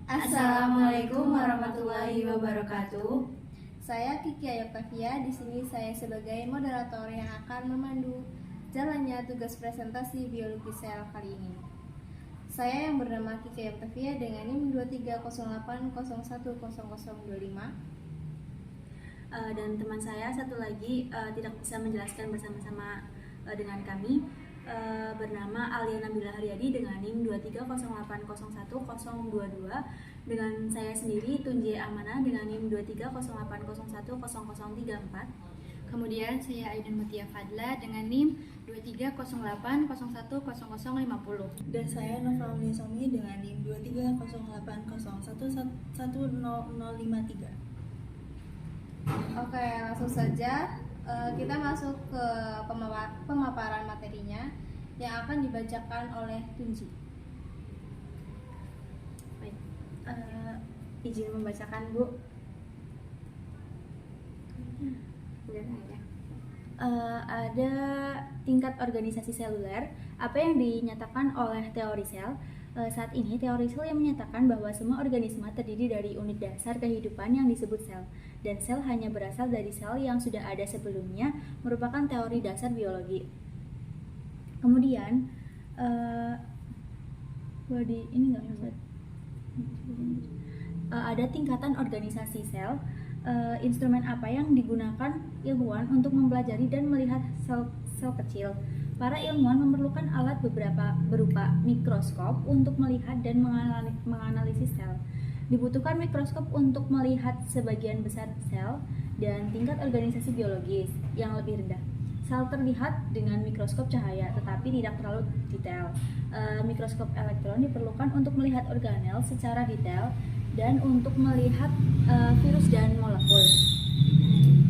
Assalamualaikum warahmatullahi wabarakatuh. Saya Kiki Ayoptavia. Di sini saya sebagai moderator yang akan memandu jalannya tugas presentasi biologi sel kali ini. Saya yang bernama Kiki Ayoptavia dengan NIM 2308010025. Dan teman saya satu lagi tidak bisa menjelaskan bersama-sama dengan kami, bernama Alia Nabila Haryadi dengan NIM 2308010022, dengan saya sendiri Tunjie Amana dengan NIM 2308010034. Kemudian saya Aidan Mutia Fadla dengan NIM 2308010050. Dan saya Nova Unisomi dengan NIM 230801110053. Oke, langsung saja kita masuk ke pemaparan materinya yang akan dibacakan oleh Tunji. Baik, izin membacakan, Bu. Ada tingkat organisasi seluler. Apa yang dinyatakan oleh teori sel? Saat ini teori sel yang menyatakan bahwa semua organisme terdiri dari unit dasar kehidupan yang disebut sel, dan sel hanya berasal dari sel yang sudah ada sebelumnya, merupakan teori dasar biologi. Kemudian ada tingkatan organisasi sel. Instrumen apa yang digunakan ilmuwan untuk mempelajari dan melihat sel kecil? Para ilmuwan memerlukan alat berupa mikroskop untuk melihat dan menganalisis sel. Dibutuhkan mikroskop untuk melihat sebagian besar sel dan tingkat organisasi biologis yang lebih rendah. Sel terlihat dengan mikroskop cahaya, tetapi tidak terlalu detail. Mikroskop elektron diperlukan untuk melihat organel secara detail dan untuk melihat virus dan molekul.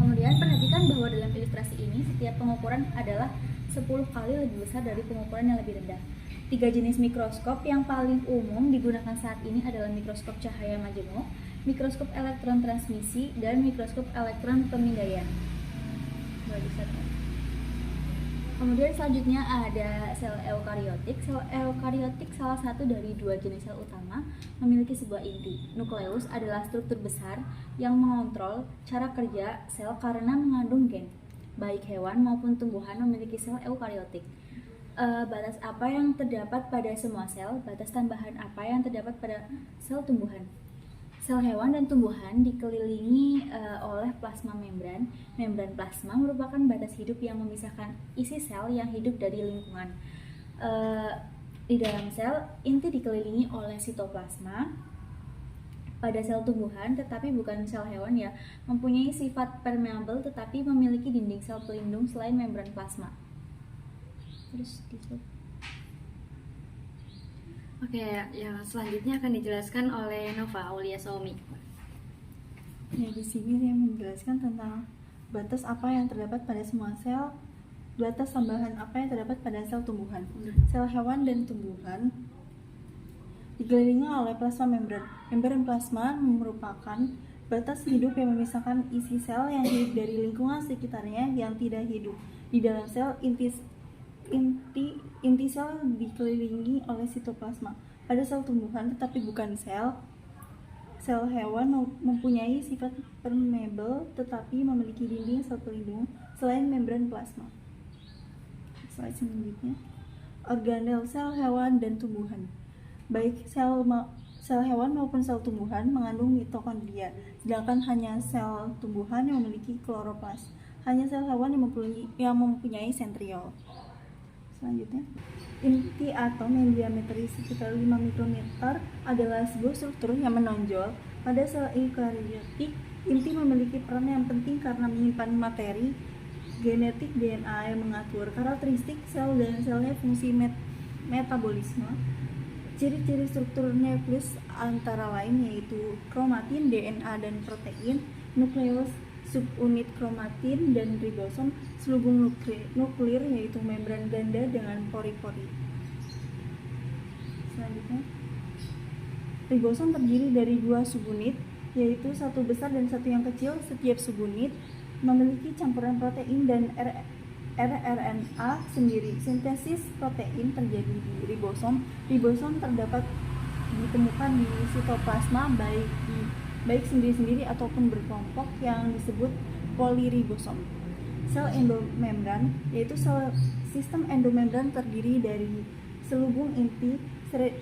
Kemudian perhatikan bahwa dalam ilustrasi ini setiap pengukuran adalah 10 kali lebih besar dari pengukuran yang lebih rendah. 3 jenis mikroskop yang paling umum digunakan saat ini adalah mikroskop cahaya majemuk, mikroskop elektron transmisi, dan mikroskop elektron pemindaian. Kemudian selanjutnya ada sel eukariotik. Sel eukariotik salah satu dari 2 jenis sel utama, memiliki sebuah inti. Nukleus adalah struktur besar yang mengontrol cara kerja sel karena mengandung gen. Baik hewan maupun tumbuhan memiliki sel eukariotik. Batas apa yang terdapat pada semua sel? Batas tambahan apa yang terdapat pada sel tumbuhan? Sel hewan dan tumbuhan dikelilingi oleh plasma membran. Membran plasma merupakan batas hidup yang memisahkan isi sel yang hidup dari lingkungan. Di dalam sel, inti dikelilingi oleh sitoplasma. Pada sel tumbuhan, tetapi bukan sel hewan ya, mempunyai sifat permeable tetapi memiliki dinding sel pelindung selain membran plasma. Terus Oke, yang selanjutnya akan dijelaskan oleh Nova Aulia Somi. Ya, di sini saya menjelaskan tentang batas apa yang terdapat pada semua sel, batas tambahan apa yang terdapat pada sel tumbuhan. Sel hewan dan tumbuhan dikelilingi oleh plasma membran. Membran plasma merupakan batas hidup yang memisahkan isi sel yang hidup dari lingkungan sekitarnya yang tidak hidup. Di dalam sel, inti sel dikelilingi oleh sitoplasma. Pada sel tumbuhan, tetapi bukan sel hewan mempunyai sifat permeable tetapi memiliki dinding sel pelindung selain membran plasma. Slide selanjutnya. Organel sel hewan dan tumbuhan. Baik sel hewan maupun sel tumbuhan mengandung mitokondria, sedangkan hanya sel tumbuhan yang memiliki kloroplas. Hanya sel hewan yang mempunyai sentriol. Selanjutnya, inti atom yang diameternya sekitar 5 mikrometer adalah sebuah struktur yang menonjol. Pada sel eukariotik, inti memiliki peran yang penting karena menyimpan materi genetik DNA yang mengatur karakteristik sel dan selnya fungsi metabolisme. Ciri-ciri struktur nukleus antara lain yaitu kromatin, DNA, dan protein, nukleus, subunit kromatin, dan ribosom, selubung nuklir yaitu membran ganda dengan pori-pori. Selanjutnya, ribosom terdiri dari 2 subunit, yaitu satu besar dan satu yang kecil. Setiap subunit memiliki campuran protein dan rRNA sendiri. Sintesis protein terjadi di ribosom. Ribosom terdapat ditemukan di sitoplasma baik sendiri-sendiri ataupun berkelompok yang disebut poliribosom. Sel endomembran yaitu sistem endomembran terdiri dari selubung inti,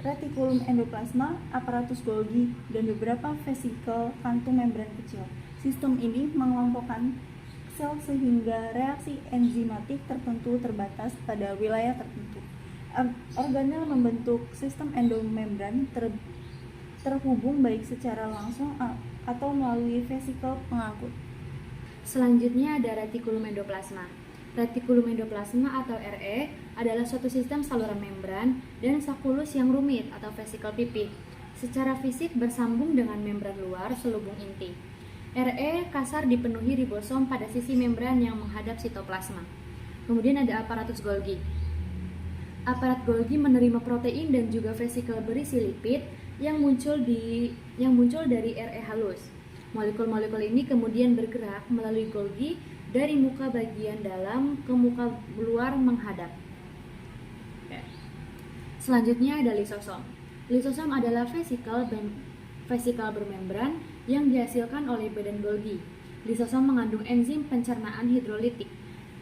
retikulum endoplasma, aparatus Golgi, dan beberapa vesikel kantung membran kecil. Sistem ini mengelompokkan sel sehingga reaksi enzimatik tertentu terbatas pada wilayah tertentu. Organel membentuk sistem endomembran terhubung baik secara langsung atau melalui vesikel pengangkut. Selanjutnya ada retikulum endoplasma. Retikulum endoplasma atau RE adalah suatu sistem saluran membran dan sakulus yang rumit atau vesikel pipih. Secara fisik bersambung dengan membran luar selubung inti. RE kasar dipenuhi ribosom pada sisi membran yang menghadap sitoplasma. Kemudian ada aparatus Golgi. Aparat Golgi menerima protein dan juga vesikel berisi lipid yang muncul dari RE halus. Molekul-molekul ini kemudian bergerak melalui Golgi dari muka bagian dalam ke muka luar menghadap. Selanjutnya ada lisosom. Lisosom adalah vesikel bermembran yang dihasilkan oleh badan Golgi. Lisosom mengandung enzim pencernaan hidrolitik.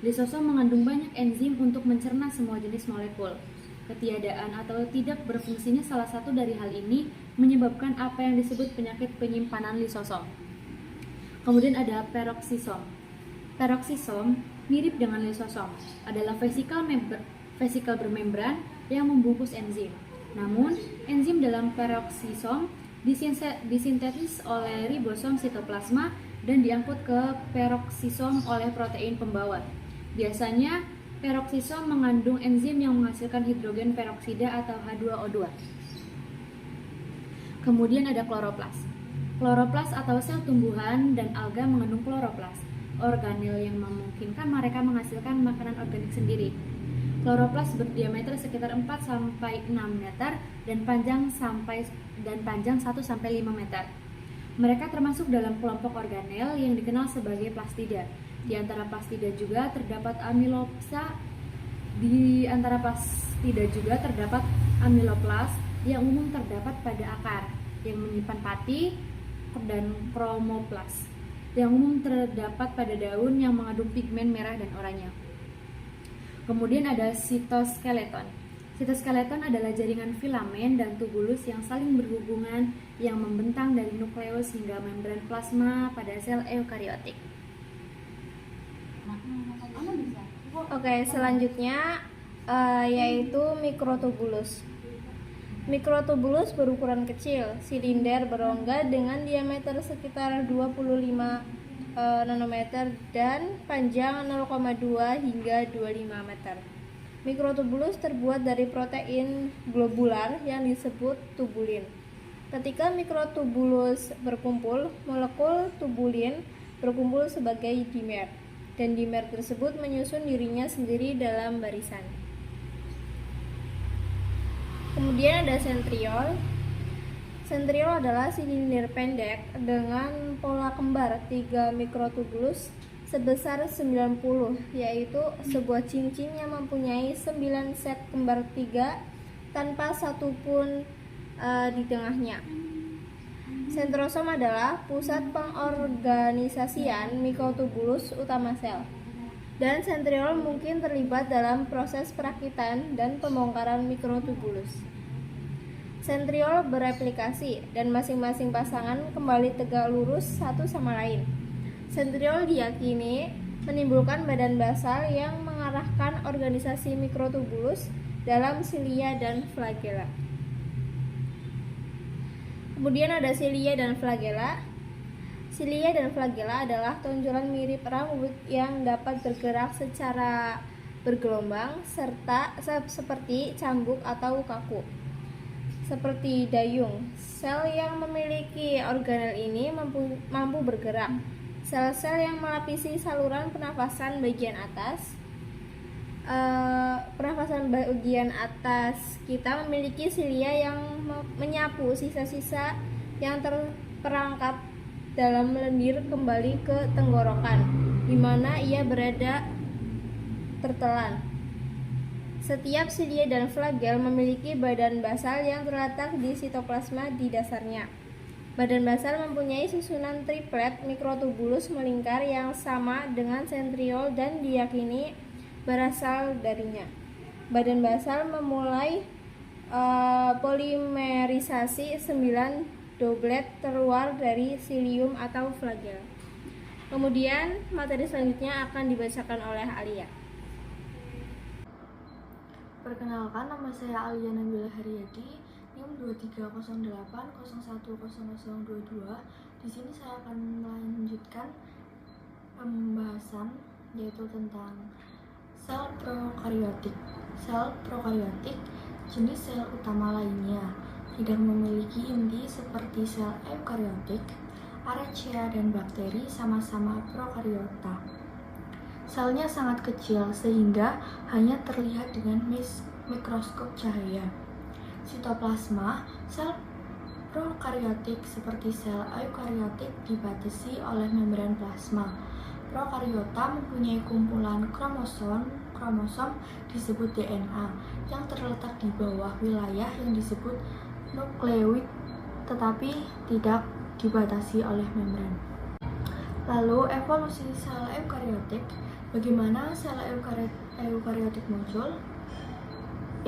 Lisosom mengandung banyak enzim untuk mencerna semua jenis molekul. Ketiadaan atau tidak berfungsinya salah satu dari hal ini menyebabkan apa yang disebut penyakit penyimpanan lisosom. Kemudian ada peroksisom. Peroksisom mirip dengan lisosom, adalah vesikel bermembran yang membungkus enzim. Namun, enzim dalam peroksisom disintetis oleh ribosom sitoplasma dan diangkut ke peroksisom oleh protein pembawa. Biasanya, peroksisom mengandung enzim yang menghasilkan hidrogen peroksida atau H2O2. Kemudian ada kloroplas. Kloroplas atau sel tumbuhan dan alga mengandung kloroplas, organel yang memungkinkan mereka menghasilkan makanan organik sendiri. Kloroplas berdiameter sekitar 4-6 meter dan panjang 1-5 meter. Mereka termasuk dalam kelompok organel yang dikenal sebagai plastida. Di antara plastida juga terdapat amiloplas yang umum terdapat pada akar, yang menyimpan pati, dan kromoplas yang umum terdapat pada daun yang mengandung pigmen merah dan oranye. Kemudian ada sitoskeleton. Sitoskeleton adalah jaringan filamen dan tubulus yang saling berhubungan yang membentang dari nukleus hingga membran plasma pada sel eukariotik. Oke, selanjutnya yaitu mikrotubulus. Mikrotubulus berukuran kecil, silinder berongga dengan diameter sekitar 25 nanometer dan panjang 0,2 hingga 25 meter. Mikrotubulus terbuat dari protein globular yang disebut tubulin. Ketika mikrotubulus berkumpul, molekul tubulin berkumpul sebagai dimer, dan dimer tersebut menyusun dirinya sendiri dalam barisan. Kemudian ada sentriol. Sentriol adalah silinder pendek dengan pola kembar 3 mikrotubulus sebesar 90, yaitu sebuah cincin yang mempunyai 9 set kembar 3 tanpa satu pun di tengahnya. Sentrosom adalah pusat pengorganisasian mikrotubulus utama sel. Dan sentriol mungkin terlibat dalam proses perakitan dan pembongkaran mikrotubulus. Sentriol bereplikasi dan masing-masing pasangan kembali tegak lurus satu sama lain. Sentriol diyakini menimbulkan badan basal yang mengarahkan organisasi mikrotubulus dalam silia dan flagela. Kemudian ada silia dan flagela. Silia dan flagela adalah tonjolan mirip rambut yang dapat bergerak secara bergelombang serta seperti cambuk atau kaku. Seperti dayung, sel yang memiliki organel ini mampu bergerak. Sel-sel yang melapisi saluran pernafasan bagian atas. Bagian atas kita memiliki silia yang menyapu sisa-sisa yang terperangkap dalam lendir kembali ke tenggorokan, di mana ia berada tertelan. Setiap silia dan flagel memiliki badan basal yang terletak di sitoplasma di dasarnya. Badan basal mempunyai susunan triplet mikrotubulus melingkar yang sama dengan sentriol dan diyakini berasal darinya. Badan basal memulai polimerisasi 9 doublet terluar dari silium atau flagel. Kemudian materi selanjutnya akan dibacakan oleh Alia. Perkenalkan, nama saya Alia Nabila Haryadi, NIM 2308010022. Di sini saya akan melanjutkan pembahasan yaitu tentang sel prokariotik. Sel prokariotik jenis sel utama lainnya, tidak memiliki inti seperti sel eukariotik. Archaea dan bakteri sama-sama prokariota. Selnya sangat kecil sehingga hanya terlihat dengan mikroskop cahaya. Sitoplasma sel prokariotik seperti sel eukariotik dibatasi oleh membran plasma. Prokariota mempunyai kumpulan kromosom disebut DNA yang terletak di bawah wilayah yang disebut nukleoid tetapi tidak dibatasi oleh membran. Lalu evolusi sel eukariotik. Bagaimana sel eukariotik muncul?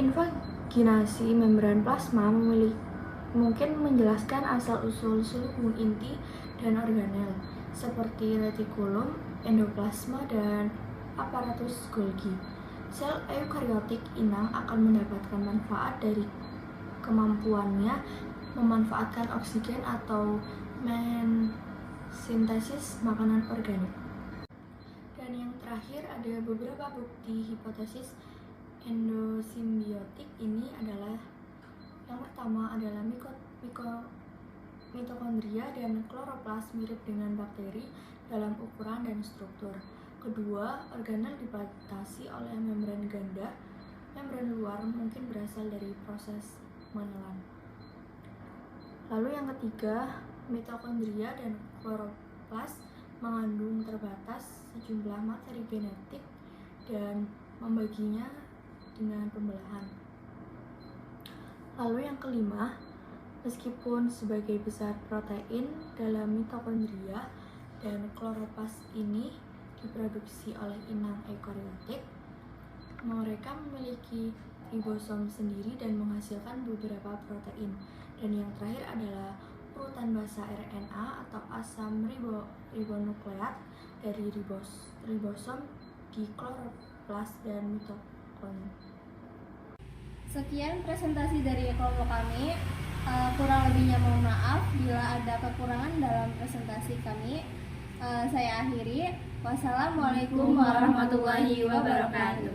Invaginasi membran plasma mungkin menjelaskan asal-usul sulfur inti dan organel seperti retikulum, endoplasma, dan aparatus Golgi. Sel eukariotik inang akan mendapatkan manfaat dari kemampuannya memanfaatkan oksigen atau mensintesis makanan organik. Dan yang terakhir ada beberapa bukti hipotesis endosimbiotik ini adalah yang pertama adalah mitokondria dan kloroplas mirip dengan bakteri dalam ukuran dan struktur. Kedua, organel dibatasi oleh membran ganda. Membran luar mungkin berasal dari proses menelan. Lalu yang ketiga, mitokondria dan kloroplas mengandung terbatas sejumlah materi genetik dan membaginya dengan pembelahan. Lalu yang kelima, meskipun sebagai besar protein dalam mitokondria dan kloroplas ini diproduksi oleh inang eukariotik, mereka memiliki ribosom sendiri dan menghasilkan beberapa protein. Dan yang terakhir adalah urutan basa RNA atau asam ribonukleat dari ribosom di kloroplas dan mitokondria. Sekian presentasi dari kelompok kami. Kurang lebihnya mohon maaf bila ada kekurangan dalam presentasi kami. Saya akhiri. Wassalamualaikum warahmatullahi wabarakatuh.